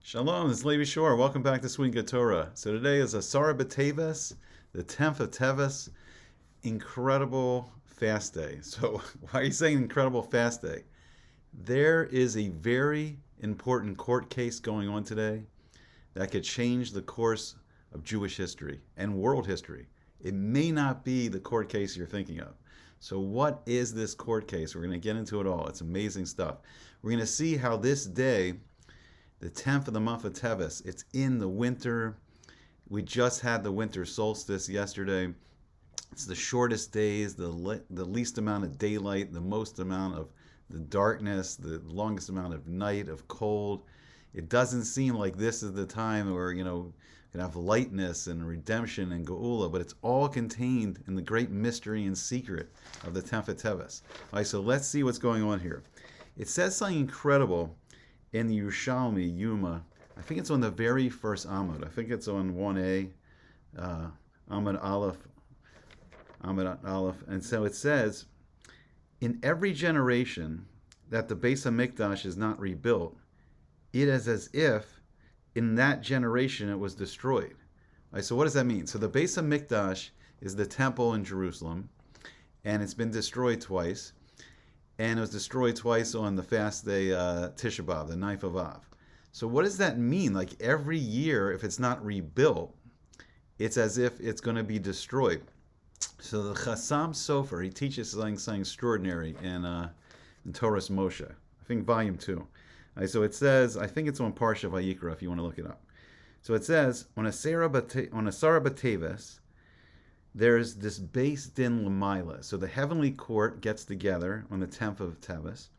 Shalom, this is Levi Shore. Welcome back to Swing Good Torah. So today is Asara B'Teves, the 10th of Teves, incredible fast day. So why are you saying incredible fast day? There is a very important court case going on today that could change the course of Jewish history and world history. It may not be the court case you're thinking of. So what is this court case? We're going to get into it all. It's amazing stuff. We're going to see how this day, the 10th of the month of Teves, it's in the winter. We just had the winter solstice yesterday. It's the shortest days, the least amount of daylight, the most amount of the darkness, the longest amount of night, of cold. It doesn't seem like this is the time where, you can have lightness and redemption and geula, but it's all contained in the great mystery and secret of the 10th of Teves. All right, so let's see what's going on here. It says something incredible in the Yerushalyim, Yuma. I think it's on the very first Amud. I think it's on 1a, Amud Aleph. And so it says, in every generation that the Beis HaMikdash is not rebuilt, it is as if in that generation it was destroyed. All right, so what does that mean? So the Beis HaMikdash is the temple in Jerusalem, and it's been destroyed twice. And it was destroyed twice on the fast day, Tisha B'Av, the 9th of Av. So what does that mean? Like every year, if it's not rebuilt, it's as if it's going to be destroyed. So the Chasam Sofer, he teaches something extraordinary in Torah's Moshiach, I think volume 2. Right, so it says, I think it's on Parsha Vayikra if you want to look it up. So it says, on Asara B'Teves, there's this Beis Din L'maila. So the heavenly court gets together on the 10th of Teves,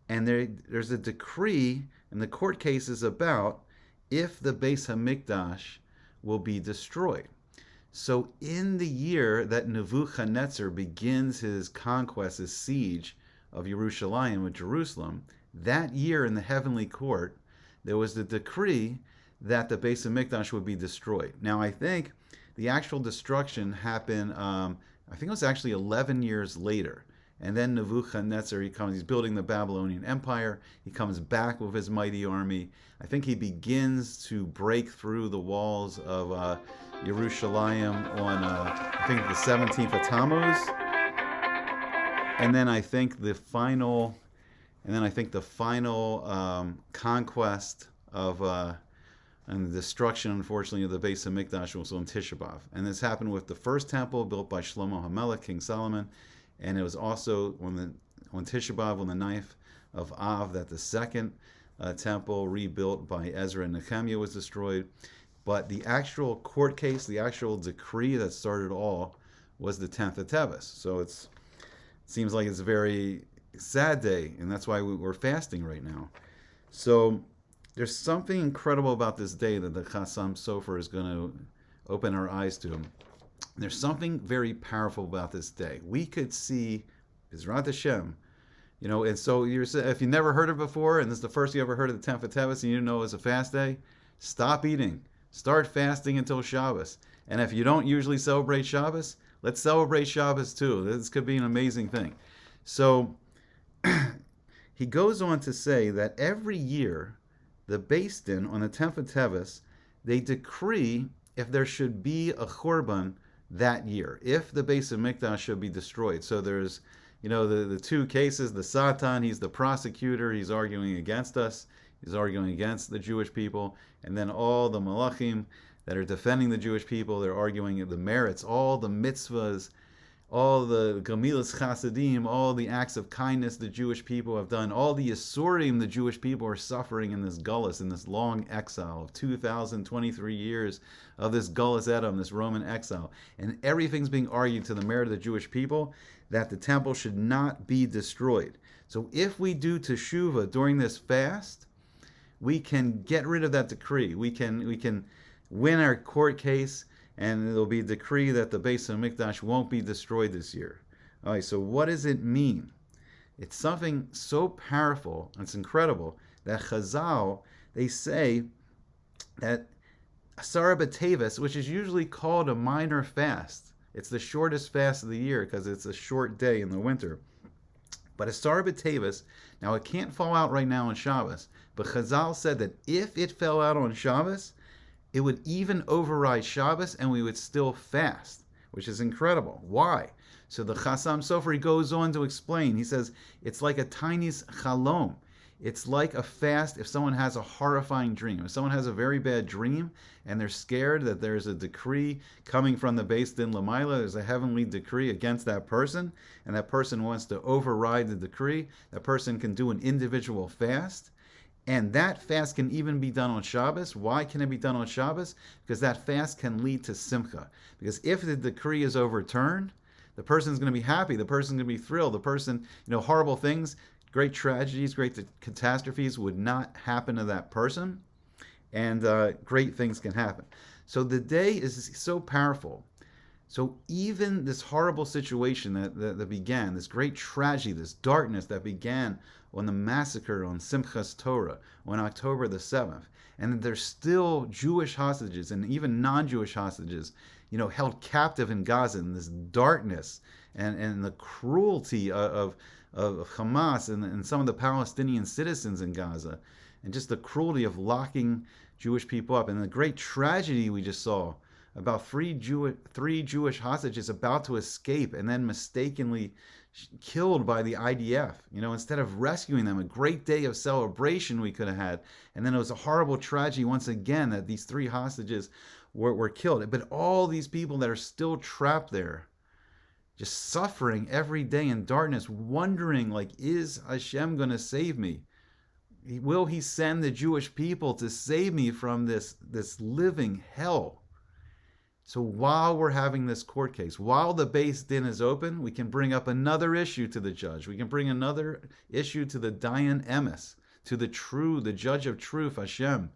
and there's a decree, and the court case is about if the Beis HaMikdash will be destroyed. So in the year that Nebuchadnezzar begins his conquest, his siege of Yerushalyim, of Jerusalem, that year in the heavenly court, there was the decree that the Beis HaMikdash would be destroyed. Now I think the actual destruction happened, I think it was actually 11 years later. And then Nebuchadnezzar, he's building the Babylonian Empire. He comes back with his mighty army. I think he begins to break through the walls of Yerushalyim on, I think the 17th of Tammuz. And then I think the final, conquest of and the destruction, unfortunately, of the Beis HaMikdash was on Tisha B'Av. And this happened with the first temple built by Shlomo HaMelech, King Solomon. And it was also on Tisha B'Av, on the 9th of Av, that the second temple rebuilt by Ezra and Nehemiah was destroyed. But the actual court case, the actual decree that started all, was the 10th of Teves. So it seems like it's a very sad day, and that's why we're fasting right now. So there's something incredible about this day that the Chasam Sofer is going to open our eyes to. There's something very powerful about this day. We could see B'ezrat Hashem, and so if you never heard it before, and this is the first you ever heard of the 10th of Teves, and you know it's a fast day, stop eating. Start fasting until Shabbos. And if you don't usually celebrate Shabbos, let's celebrate Shabbos too. This could be an amazing thing. So he goes on to say that every year, the Beis Din, on the 10th of Teves, they decree if there should be a Churban that year, if the Beis HaMikdash should be destroyed. So there's, the two cases, the Satan, he's the prosecutor, he's arguing against us, he's arguing against the Jewish people, and then all the Malachim that are defending the Jewish people, they're arguing the merits, all the mitzvahs, all the Gemilas Chasadim, all the acts of kindness the Jewish people have done, all the Isurim the Jewish people are suffering in this Gullus, in this long exile of 2,023 years of this Gullus Edom, this Roman exile. And everything's being argued to the merit of the Jewish people that the temple should not be destroyed. So if we do teshuvah during this fast, we can get rid of that decree. We can win our court case, and it'll be a decree that the Beis HaMikdash won't be destroyed this year. All right, so what does it mean? It's something so powerful, it's incredible, that Chazal, they say that Asara B'Teves, which is usually called a minor fast, it's the shortest fast of the year because it's a short day in the winter. But Asara B'Teves, now it can't fall out right now on Shabbos, But Chazal said that if it fell out on Shabbos, it would even override Shabbos and we would still fast, which is incredible. Why? So the Chasam Sofer, he goes on to explain. He says, it's like a tiny chalom. It's like a fast if someone has a horrifying dream. If someone has a very bad dream and they're scared that there's a decree coming from the Beis Din L'Maila, there's a heavenly decree against that person, and that person wants to override the decree, that person can do an individual fast. And that fast can even be done on Shabbos. Why can it be done on Shabbos? Because that fast can lead to simcha. Because if the decree is overturned, the person's going to be happy. The person's going to be thrilled. The person, horrible things, great tragedies, great catastrophes would not happen to that person. And great things can happen. So the day is so powerful. So even this horrible situation that began, this great tragedy, this darkness that began on the massacre on Simchas Torah on October the 7th, and there's still Jewish hostages and even non-Jewish hostages, held captive in Gaza in this darkness and the cruelty of Hamas and some of the Palestinian citizens in Gaza, and just the cruelty of locking Jewish people up, and the great tragedy we just saw about three Jewish hostages about to escape and then mistakenly killed by the IDF. Instead of rescuing them, a great day of celebration we could have had, and then it was a horrible tragedy once again that these three hostages were killed. But all these people that are still trapped there, just suffering every day in darkness, wondering, is Hashem going to save me? Will he send the Jewish people to save me from this living hell? So while we're having this court case, while the Beis Din is open, we can bring up another issue to the judge. We can bring another issue to the Dayan Emes, to the judge of truth, Hashem.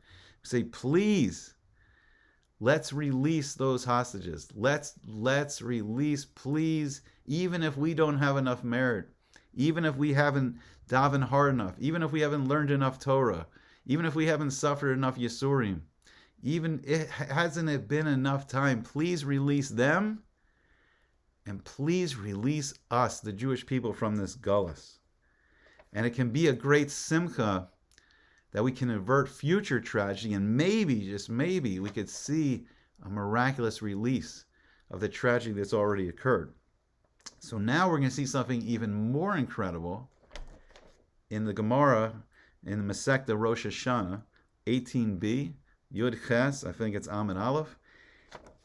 Say, please, let's release those hostages. Let's release, please, even if we don't have enough merit, even if we haven't davened hard enough, even if we haven't learned enough Torah, even if we haven't suffered enough Yisurim, hasn't it been enough time? Please release them, and please release us, the Jewish people, from this gullus. And it can be a great simcha that we can avert future tragedy, and maybe, just maybe, we could see a miraculous release of the tragedy that's already occurred. So now we're going to see something even more incredible in the Gemara, in the Masechta Rosh Hashanah, 18b, Yud Ches, I think it's Amid Aleph.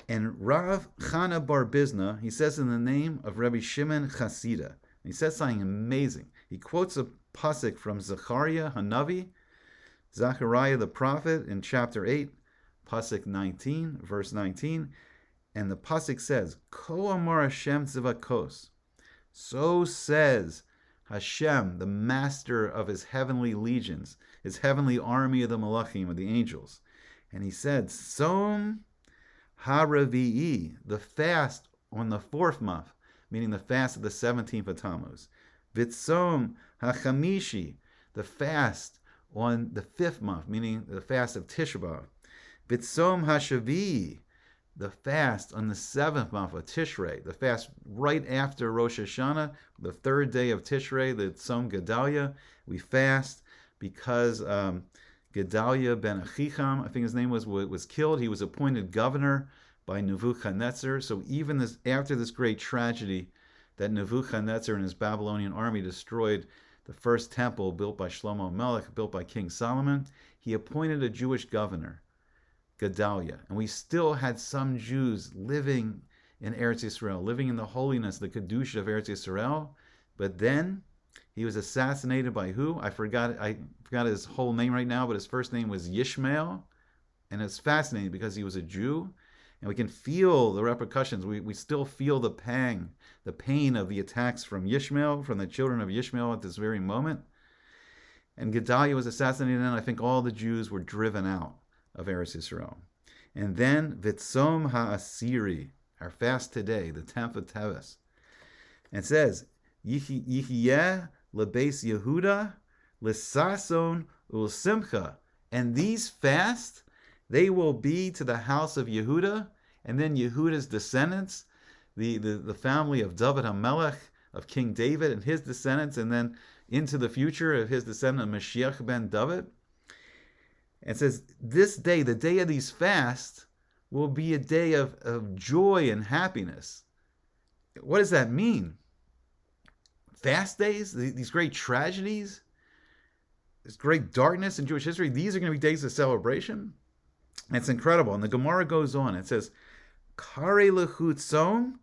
And Rav Chana Bar Bizna, he says in the name of Rabbi Shimon Chasida, he says something amazing. He quotes a pasuk from Zechariah Hanavi, Zechariah the prophet, in chapter 8, pasuk 19, verse 19. And the pasuk says, Ko Amar Hashem Tzivakos. So says Hashem, the master of his heavenly legions, his heavenly army of the Malachim, of the angels. And he said, Som HaRavi'i, the fast on the 4th month, meaning the fast of the 17th of Tammuz. Vitsom HaChamishi, the fast on the 5th month, meaning the fast of Tisha B'Av. Vitsom HaShavi'i, the fast on the 7th month of Tishrei, the fast right after Rosh Hashanah, the 3rd day of Tishrei, the Tzom Gedalia. We fast because Gedaliah ben Achicham, I think his name was killed. He was appointed governor by Nebuchadnezzar. So even after this great tragedy that Nebuchadnezzar and his Babylonian army destroyed the first temple built by Shlomo Melech, built by King Solomon, he appointed a Jewish governor, Gedaliah. And we still had some Jews living in Eretz Yisrael, living in the holiness, the Kedusha of Eretz Yisrael. But then he was assassinated by who? I forgot his whole name right now, but his first name was Yishmael. And it's fascinating because he was a Jew. And we can feel the repercussions. We still feel the pain of the attacks from Yishmael, from the children of Yishmael at this very moment. And Gedaliah was assassinated, and I think all the Jews were driven out of Eretz Yisrael. And then Vitzom HaAsiri, our fast today, the 10th of Teves. And it says, Yihyeh lebeis Yehuda l'sason ulsimcha. And these fasts, they will be to the house of Yehuda, and then Yehuda's descendants, the family of David HaMelech, of King David and his descendants, and then into the future of his descendant Moshiach ben David. And it says, this day, the day of these fasts, will be a day of joy and happiness. What does that mean? Fast days, these great tragedies, this great darkness in Jewish history, these are going to be days of celebration. And it's incredible. And the Gemara goes on. It says, Kari lechu tzom,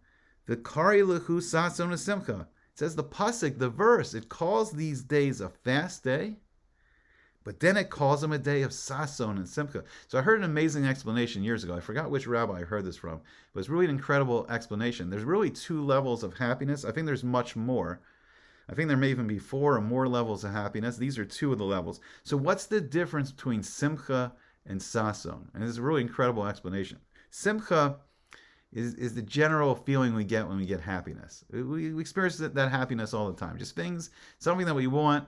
the kari lechu sason u'simcha. It says the pasuk, the verse, it calls these days a fast day, but then it calls them a day of sason and simcha. So I heard an amazing explanation years ago. I forgot which rabbi I heard this from, but it's really an incredible explanation. There's really 2 levels of happiness. I think there's much more. I think there may even be 4 or more levels of happiness. These are 2 of the levels. So what's the difference between simcha and sason? And this is a really incredible explanation. Simcha is the general feeling we get when we get happiness. We experience that happiness all the time. Just things, something that we want,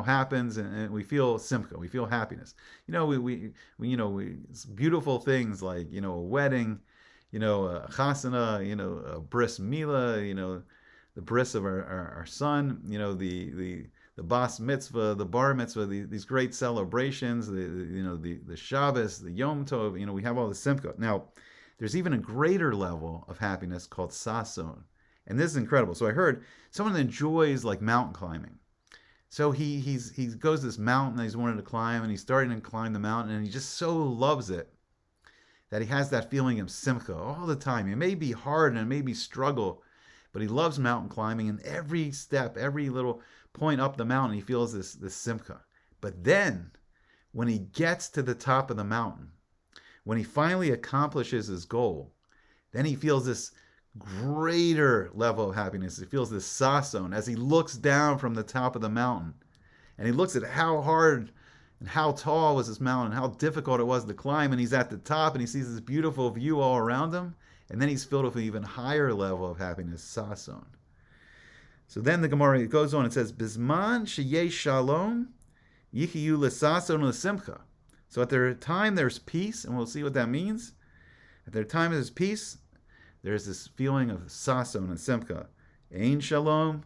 happens, and we feel simcha. We feel happiness. It's beautiful things like, a wedding, a chasana, a bris milah, the bris of our son, the bas mitzvah, the bar mitzvah, these great celebrations, the Shabbos, the Yom Tov, we have all the simcha. Now, there's even a greater level of happiness called sason. And this is incredible. So I heard someone enjoys like mountain climbing. So he goes to this mountain that he's wanted to climb, and he's starting to climb the mountain, and he just so loves it that he has that feeling of simcha all the time. It may be hard and it may be struggle, but he loves mountain climbing, and every step, every little point up the mountain, he feels this simcha. But then, when he gets to the top of the mountain, when he finally accomplishes his goal, then he feels this greater level of happiness. He feels this sason as he looks down from the top of the mountain. And he looks at how hard and how tall was this mountain, how difficult it was to climb, and he's at the top, and he sees this beautiful view all around him, and then he's filled with an even higher level of happiness, sason. So then the Gemara goes on and says, Bisman sheyeh shalom yichiyu l'sason l'simcha. So at their time there's peace, and we'll see what that means. At their time there's peace, there's this feeling of sason and simcha. Ein shalom,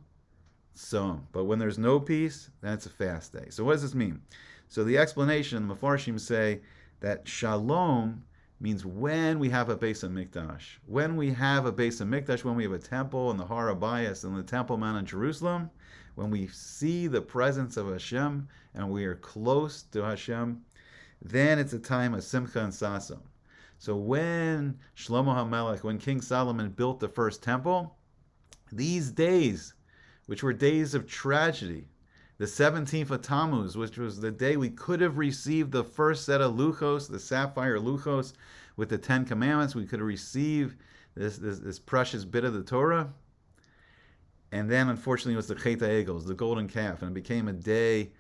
som. But when there's no peace, then it's a fast day. So what does this mean? So the explanation, the Mefarshim say that shalom means when we have a Beis HaMikdash. When we have a Beis HaMikdash, when we have a temple in the Har HaBayis and the Temple Mount in Jerusalem, when we see the presence of Hashem and we are close to Hashem, then it's a time of simcha and sason. So when Shlomo HaMelech, when King Solomon built the first temple, these days, which were days of tragedy, the 17th of Tammuz, which was the day we could have received the first set of luchos, the sapphire luchos with the 10 commandments, we could have received this precious bit of the Torah. And then, unfortunately, it was the Chet HaEgels, the golden calf, and it became a day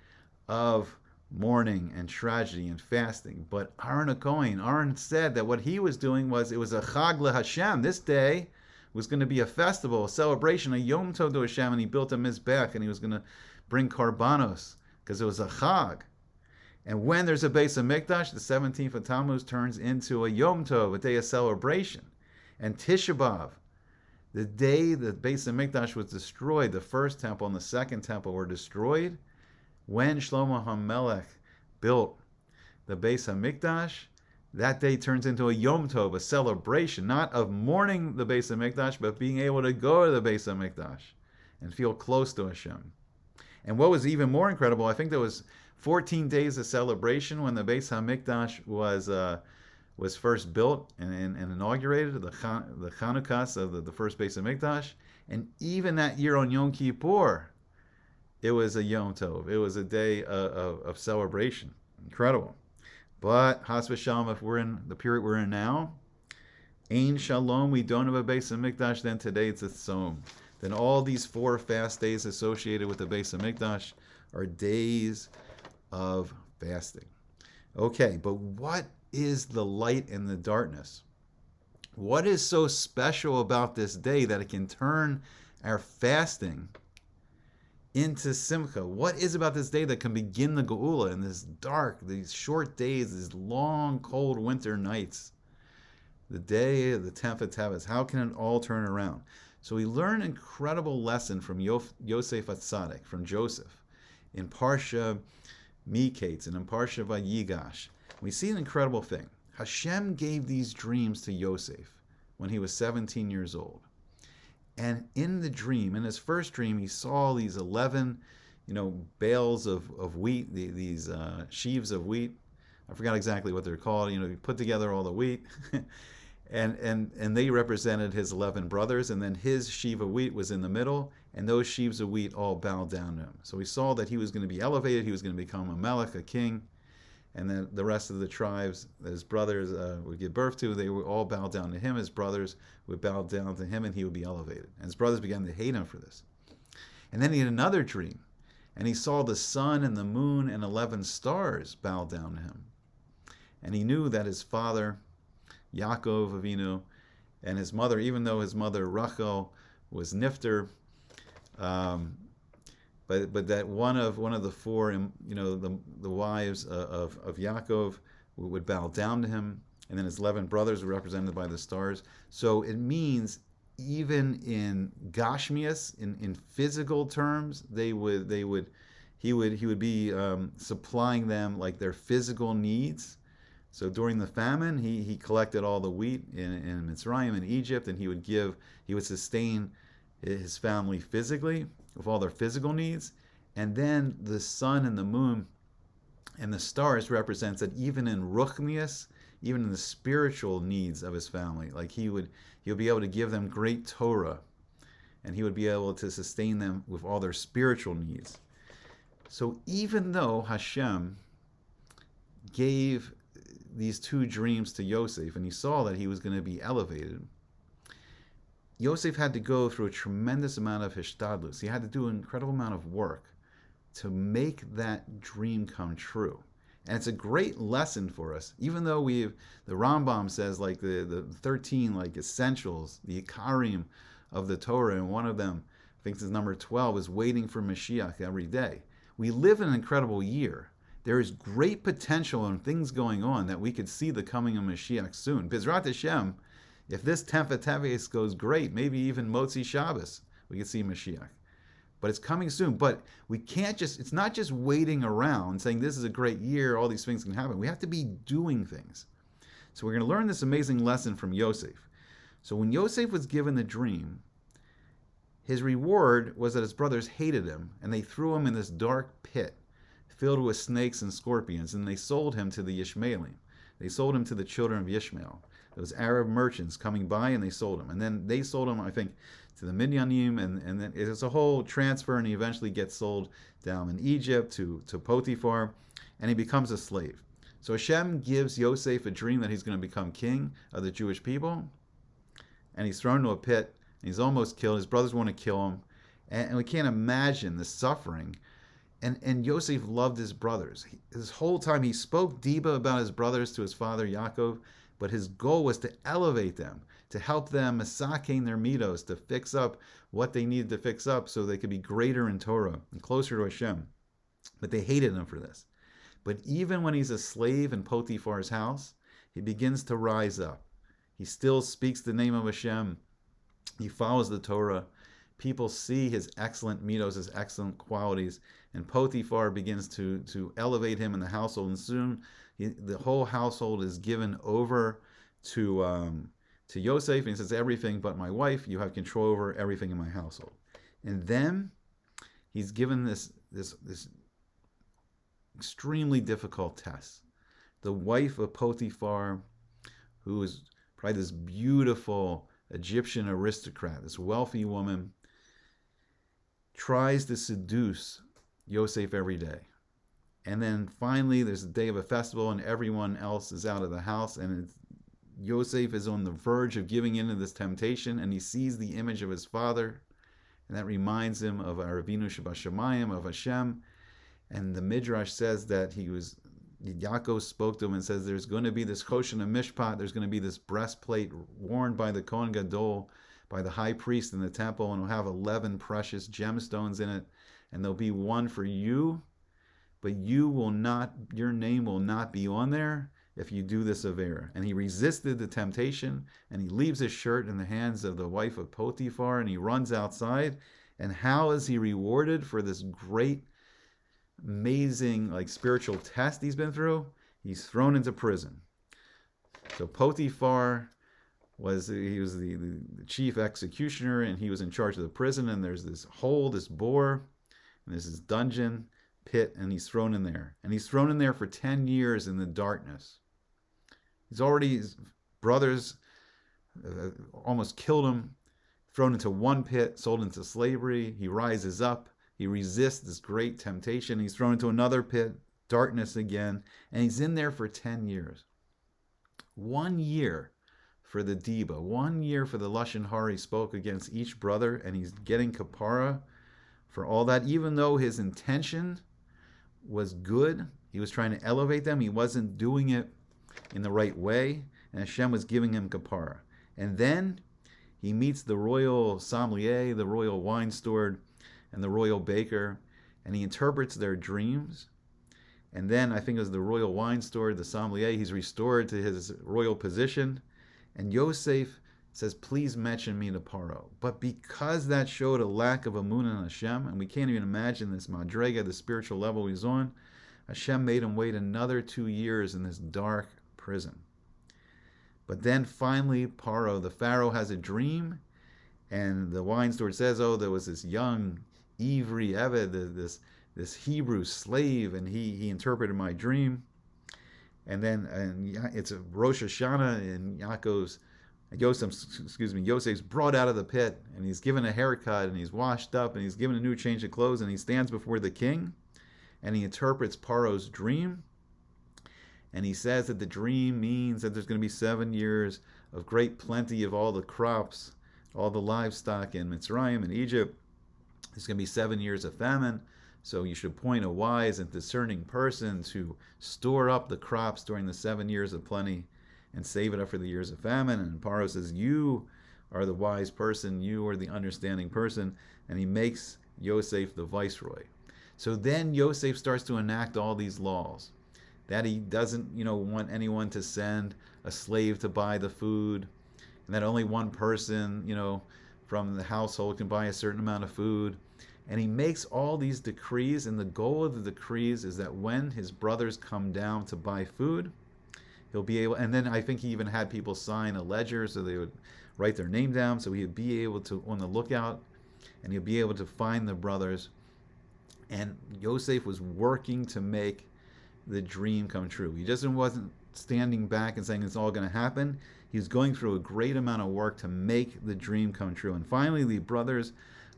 of mourning and tragedy and fasting. But Aaron said that what he was doing was, it was a Chag LeHashem. This day was going to be a festival, a celebration, a Yom Tov to Hashem, and he built a Mizbech, and he was going to bring Karbanos, because it was a Chag. And when there's a Beis HaMikdash, the 17th of Tammuz turns into a Yom Tov, a day of celebration. And Tisha B'Av, the day the Beis HaMikdash was destroyed, the first temple and the second temple were destroyed, when Shlomo HaMelech built the Beis HaMikdash, that day turns into a Yom Tov, a celebration, not of mourning the Beis HaMikdash, but being able to go to the Beis HaMikdash and feel close to Hashem. And what was even more incredible, I think there was 14 days of celebration when the Beis HaMikdash was first built and inaugurated, the Chanukas of the first Beis HaMikdash. And even that year on Yom Kippur, it was a Yom Tov. It was a day of celebration. Incredible. But, Has v'shalom, if we're in the period we're in now, Ein Shalom, we don't have a Beis HaMikdash, then today it's a Tzom. Then all these 4 fast days associated with the Beis HaMikdash are days of fasting. Okay, but what is the light and the darkness? What is so special about this day that it can turn our fasting into simcha? What is about this day that can begin the geula in this dark, these short days, these long, cold winter nights? The day of the 10th of Teves, how can it all turn around? So we learn an incredible lesson from Yosef HaTzadik, from Joseph, in Parsha Miketz and in Parsha Vayigash, We see an incredible thing. Hashem gave these dreams to Yosef when he was 17 years old. And in the dream, in his first dream, he saw these 11, bales of wheat, these sheaves of wheat. I forgot exactly what they're called. He put together all the wheat. and they represented his 11 brothers. And then his sheaf of wheat was in the middle. And those sheaves of wheat all bowed down to him. So we saw that he was going to be elevated. He was going to become a melech, a king. And then the rest of the tribes that his brothers would give birth to, they would all bow down to him. His brothers would bow down to him, and he would be elevated. And his brothers began to hate him for this. And then he had another dream, and he saw the sun and the moon and 11 stars bow down to him. And he knew that his father, Yaakov Avinu, and his mother, even though his mother Rachel was Nifter, but that one of the four, the wives of Yaakov would bow down to him, and then his 11 brothers were represented by the stars. So it means even in Gashmias, in physical terms, he would be supplying them like their physical needs. So during the famine, he collected all the wheat in Mitzrayim in Egypt, and he would sustain his family physically with all their physical needs. And then the sun and the moon and the stars represents that even in Ruchnius, even in the spiritual needs of his family, like he would be able to give them great Torah, and he would be able to sustain them with all their spiritual needs. So even though Hashem gave these two dreams to Yosef, and he saw that he was going to be elevated, Yosef had to go through a tremendous amount of hishtadlus. He had to do an incredible amount of work to make that dream come true. And it's a great lesson for us, even though the Rambam says like the 13 like essentials, the Ikarim of the Torah, and one of them, I think it's number 12, is waiting for Moshiach every day. We live in an incredible year. There is great potential and things going on that we could see the coming of Moshiach soon. B'ezrat Hashem, if this 10th of Teves goes great, maybe even Motzi Shabbos, we could see Moshiach. But it's coming soon. But we can't it's not just waiting around saying this is a great year, all these things can happen. We have to be doing things. So we're going to learn this amazing lesson from Yosef. So when Yosef was given the dream, his reward was that his brothers hated him, and they threw him in this dark pit filled with snakes and scorpions, and they sold him to the Ishmaelim. They sold him to the children of Ishmael. Those Arab merchants coming by, and they sold him. And then they sold him, I think, to the Midyanim, and then it's a whole transfer, and he eventually gets sold down in Egypt to Potiphar, and he becomes a slave. So Hashem gives Yosef a dream that he's going to become king of the Jewish people, and he's thrown into a pit, and he's almost killed. His brothers want to kill him, and we can't imagine the suffering. And Yosef loved his brothers. His whole time he spoke diba about his brothers to his father Yaakov, but his goal was to elevate them, to help them masakein their midos, to fix up what they needed to fix up so they could be greater in Torah and closer to Hashem. But they hated him for this. But even when he's a slave in Potiphar's house, he begins to rise up. He still speaks the name of Hashem. He follows the Torah. People see his excellent midos, his excellent qualities, and Potiphar begins to elevate him in the household. And soon the whole household is given over to Yosef, and he says, everything but my wife, you have control over everything in my household. And then he's given this extremely difficult test. The wife of Potiphar, who is probably this beautiful Egyptian aristocrat, this wealthy woman, tries to seduce Yosef every day. And then finally there's a day of a festival, and everyone else is out of the house, and Yosef is on the verge of giving in to this temptation, and he sees the image of his father, and that reminds him of Avinu Shebashamayim, of Hashem. And the Midrash says that Yaakov spoke to him and says, there's going to be this Choshen and Mishpat, there's going to be this breastplate worn by the Kohen Gadol, by the high priest in the temple, and it'll have 11 precious gemstones in it, and there'll be one for you, but your name will not be on there if you do this Avera. And he resisted the temptation, and he leaves his shirt in the hands of the wife of Potiphar, and he runs outside. And how is he rewarded for this great, amazing, spiritual test he's been through? He's thrown into prison. So Potiphar was the chief executioner, and he was in charge of the prison. And there's this hole, this bore, and there's this dungeon pit, and he's thrown in there. And he's thrown in there for 10 years in the darkness. His brothers almost killed him, thrown into one pit, sold into slavery. He rises up. He resists this great temptation. He's thrown into another pit, darkness again, and he's in there for 10 years. 1 year for the Diba, 1 year for the Lashon Hara he spoke against each brother, and he's getting kapara for all that, even though his intention was good. He was trying to elevate them. He wasn't doing it in the right way, and Hashem was giving him kapara. And then he meets the royal sommelier, the royal wine steward, and the royal baker, and he interprets their dreams. And then I think it was the royal wine steward, the sommelier, he's restored to his royal position. And Yosef says, please mention me to Paro. But because that showed a lack of emunah in Hashem, and we can't even imagine this madrega, the spiritual level he's on, Hashem made him wait another 2 years in this dark prison. But then finally, Paro, the Pharaoh, has a dream, and the wine steward says, oh, there was this young Ivri Eved, this Hebrew slave, and he interpreted my dream. And then it's a Rosh Hashanah, and Yosef's brought out of the pit, and he's given a haircut, and he's washed up, and he's given a new change of clothes, and he stands before the king, and he interprets Paro's dream. And he says that the dream means that there's going to be 7 years of great plenty of all the crops, all the livestock in Mitzrayim and Egypt. There's going to be 7 years of famine. So you should appoint a wise and discerning person to store up the crops during the 7 years of plenty and save it up for the years of famine. And Paro says, you are the wise person, you are the understanding person. And he makes Yosef the viceroy. So then Yosef starts to enact all these laws, that he doesn't, want anyone to send a slave to buy the food, and that only one person, from the household can buy a certain amount of food. And he makes all these decrees, and the goal of the decrees is that when his brothers come down to buy food, he'll be able, and then I think he even had people sign a ledger so they would write their name down, so he'd be able to, on the lookout, and he'll be able to find the brothers. And Yosef was working to make the dream come true. He just wasn't standing back and saying it's all going to happen. He was going through a great amount of work to make the dream come true. And finally, the brothers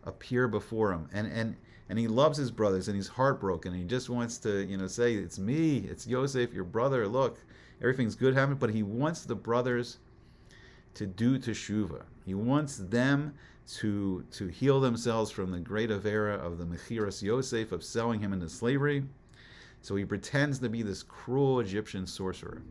appear before him, and he loves his brothers, and he's heartbroken. He just wants to, say, it's me, it's Yosef, your brother. Look, everything's good happening. But he wants the brothers to do teshuvah. He wants them to heal themselves from the great avera of the mechiras Yosef, of selling him into slavery. So he pretends to be this cruel Egyptian sorcerer.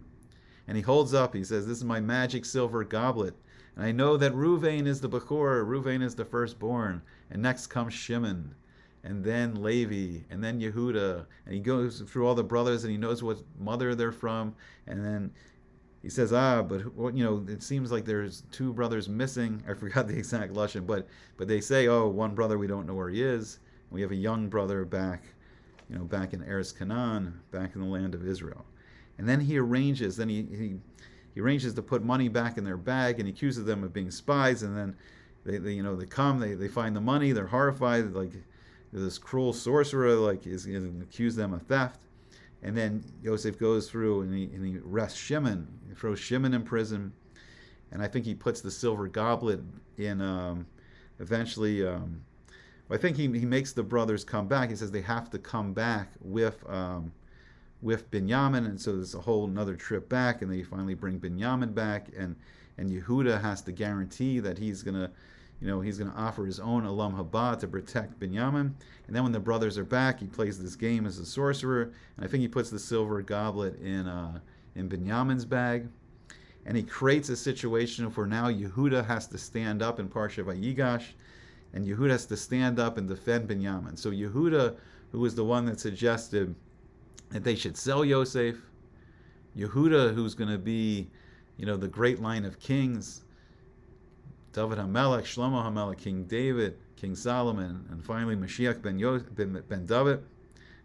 And he holds up, he says, this is my magic silver goblet. And I know that Ruvain is the Bechor, Ruvain is the firstborn. And next comes Shimon, and then Levi, and then Yehuda. And he goes through all the brothers, and he knows what mother they're from. And then he says, but it seems like there's 2 brothers missing. I forgot the exact lashon, but they say, one brother we don't know where he is. We have a young brother back in Eretz Canaan, back in the land of Israel. And then he arranges, he arranges to put money back in their bag, and he accuses them of being spies. And then they come, they find the money, they're horrified, like this cruel sorcerer is going to accuse them of theft. And then Yosef goes through and he arrests Shimon, he throws Shimon in prison, and I think he puts the silver goblet in. Eventually, I think he makes the brothers come back. He says they have to come back with Binyamin, and so there's a whole another trip back, and they finally bring Binyamin back, and Yehuda has to guarantee that he's gonna offer his own Olam Haba to protect Binyamin. And then when the brothers are back, he plays this game as a sorcerer, and I think he puts the silver goblet in Binyamin's bag, and he creates a situation where now Yehuda has to stand up in Parsha Vayigash, and Yehuda has to stand up and defend Binyamin. So Yehuda, who was the one that suggested that they should sell Yosef, Yehuda, who's going to be, the great line of kings, David HaMelech, Shlomo HaMelech, King David, King Solomon, and finally Moshiach ben David.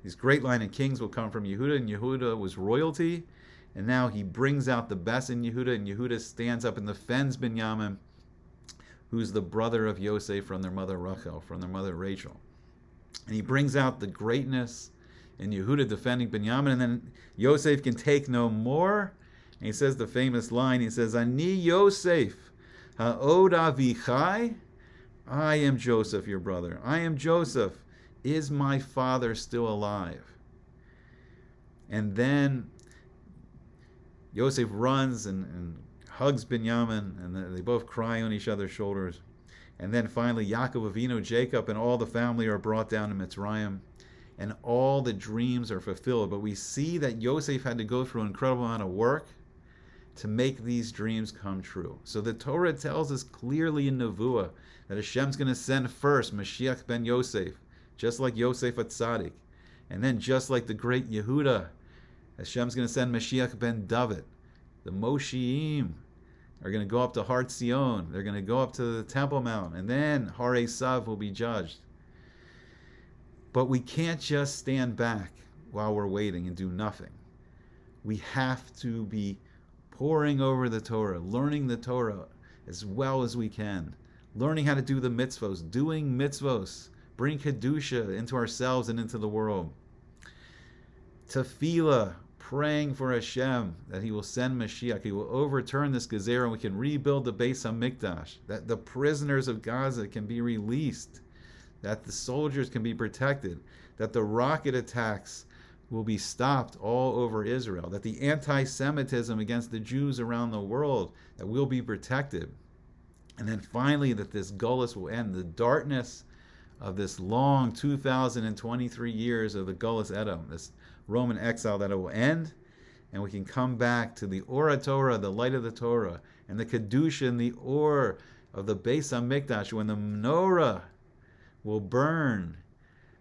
These great line of kings will come from Yehuda, and Yehuda was royalty, And now he brings out the best in Yehuda, and Yehuda stands up and defends Binyamin, who's the brother of Yosef from their mother Rachel, from their mother Rachel. And he brings out the greatness in Yehuda defending Binyamin, and then Yosef can take no more. And he says the famous line, he says, Ani Yosef, ha'od avichai, I am Joseph, your brother. I am Joseph. Is my father still alive? And then Yosef runs and hugs Binyamin, and they both cry on each other's shoulders. And then finally, Yaakov Avinu, Jacob, and all the family are brought down to Mitzrayim, and all the dreams are fulfilled. But we see that Yosef had to go through an incredible amount of work to make these dreams come true. So the Torah tells us clearly in Nevuah that Hashem's going to send first Moshiach ben Yosef, just like Yosef at Tzaddik. And then just like the great Yehuda, Hashem's going to send Mashiach ben David. The Moshiim are going to go up to Har Zion. They're going to go up to the Temple Mount. And then Har Esav will be judged. But we can't just stand back while we're waiting and do nothing. We have to be poring over the Torah, learning the Torah as well as we can, learning how to do the mitzvos, doing mitzvos, bring Kedusha into ourselves and into the world. Tefillah, praying for Hashem that He will send Mashiach, He will overturn this Gezerah, and we can rebuild the Beis HaMikdash, that the prisoners of Gaza can be released, that the soldiers can be protected, that the rocket attacks will be stopped all over Israel, that the anti-Semitism against the Jews around the world, that will be protected. And then finally, that this Gullus will end, the darkness of this long 2023 years of the Gullus Edom, this Roman exile, that it will end, and we can come back to the Ora Torah, the light of the Torah, and the Kedusha and the Or of the Beis HaMikdash, when the menorah will burn,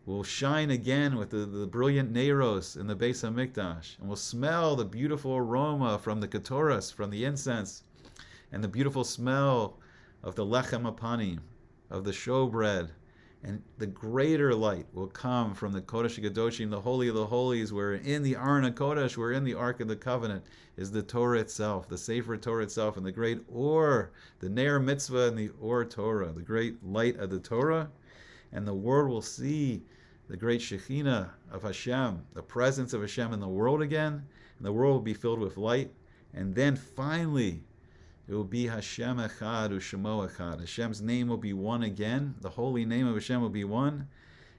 will shine again with the brilliant Neiros in the Beis HaMikdash, and will smell the beautiful aroma from the Ketoras, from the incense, and the beautiful smell of the Lechem Apanim, of the showbread. And the greater light will come from the Kodesh HaKadoshim, the Holy of the Holies, where in the Aron HaKodesh, where in the Ark of the Covenant, is the Torah itself, the Sefer Torah itself, and the great Or, the Ner Mitzvah and the Or Torah, the great light of the Torah. And the world will see the great Shekhinah of Hashem, the presence of Hashem in the world again, and the world will be filled with light. And then finally, it will be Hashem Echad U'Shemo Echad. Hashem's name will be one again. The holy name of Hashem will be one.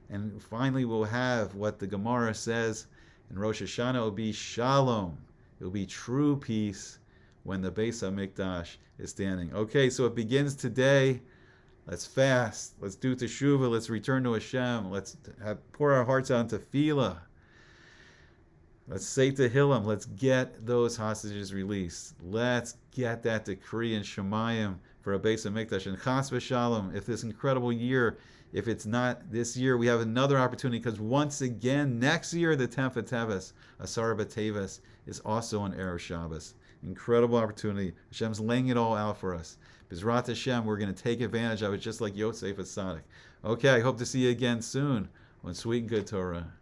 And finally, we'll have what the Gemara says in Rosh Hashanah. It will be Shalom. It will be true peace when the Beis HaMikdash is standing. Okay, so it begins today. Let's fast. Let's do teshuvah. Let's return to Hashem. Let's pour our hearts out into tefillah. Let's say Tehillim. Let's get those hostages released. Let's get that decree in Shemayim for a Beis HaMikdash. And Chas v'Shalom, if this incredible year, if it's not this year, we have another opportunity, because once again, next year, the 10th of Teves, Asara B'Teves, is also on Erev Shabbos. Incredible opportunity. Hashem's laying it all out for us. B'ezrat Hashem, we're going to take advantage of it, just like Yosef at Tzaddik. Okay, I hope to see you again soon on Sweet and Good Torah.